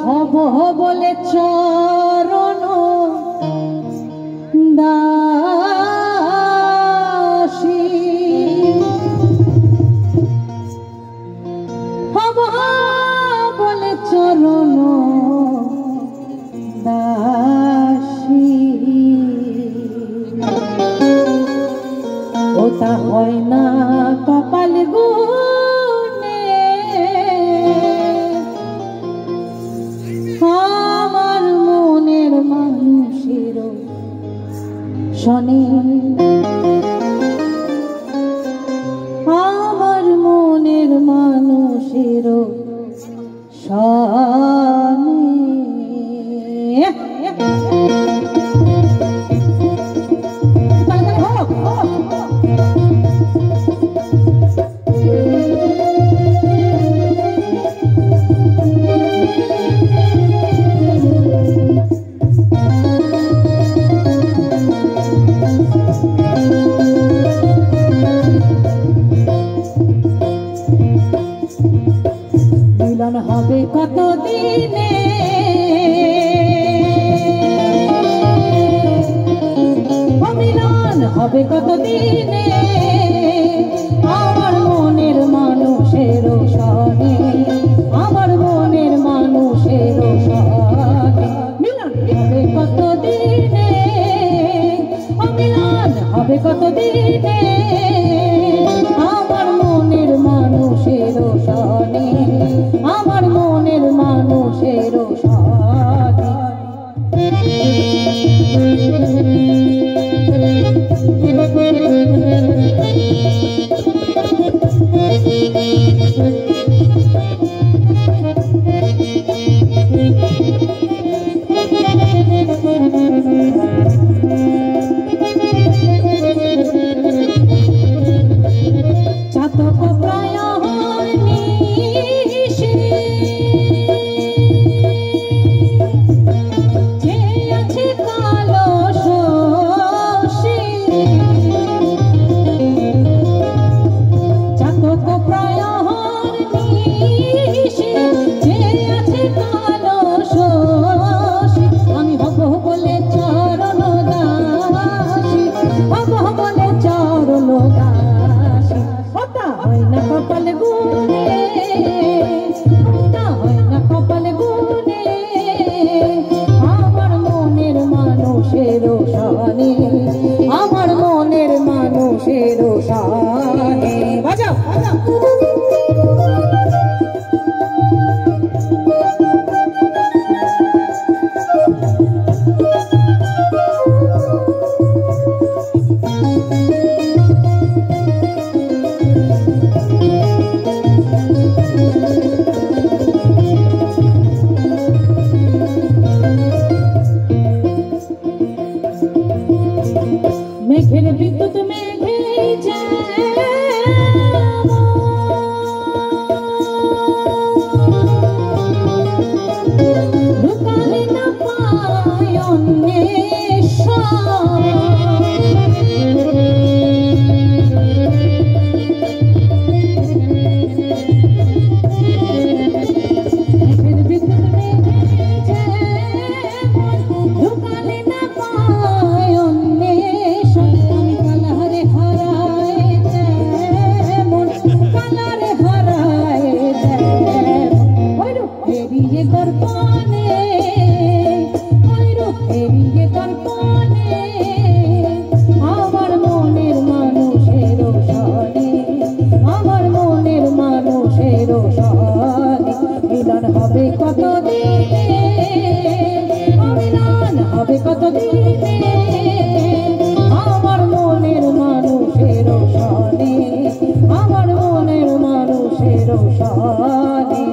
হব বলে চরণ দাসী হব বলে চরণ দাসী ওটা হয় না কপাল গুনে আমার মনের মানুষের শনে আমার মনের মানুষের শনে মিলন হবে কত দিনে মিলন হবে কত দিনে আমার মনের মানুষের শনে আমার মনের মানুষের শনে মিলন হবে কত দিনে মিলন হবে কত দিনে আমার মনের মানুষের শনে আমার মনের মানুষের শনে চাতক প্রায় নিশি যে আছে কালো শশী চাতক প্রায় নিশি যে আছে কালো শশী আমি হব বলে চরণ দাসী হব বলে চরণ দাসী ওটা হয় না কপাল গুনে ওটা হয় না কপাল গুনে আমার মনের মানুষের শনে আমার মনের মানুষের শনে বাজাও মেঘের বিদ্যুৎ মেঘে ঢুকালে না পায় অন্বেষণ মেঘের বিদ্যুৎ মেঘে ঢুকালে না পায় অন্বেষণ কালারে হারায় ওইরো এড়িয়ে দর্পণে ওইরো এড়িয়ে দর্পণে আমার মনের মানুষের শনে আমার মনের মানুষের শনে মিলন হবে কত দিনে মিলন হবে কত দিনে আমার মনের মানুষের শনে আমার মনের মানুষের শনে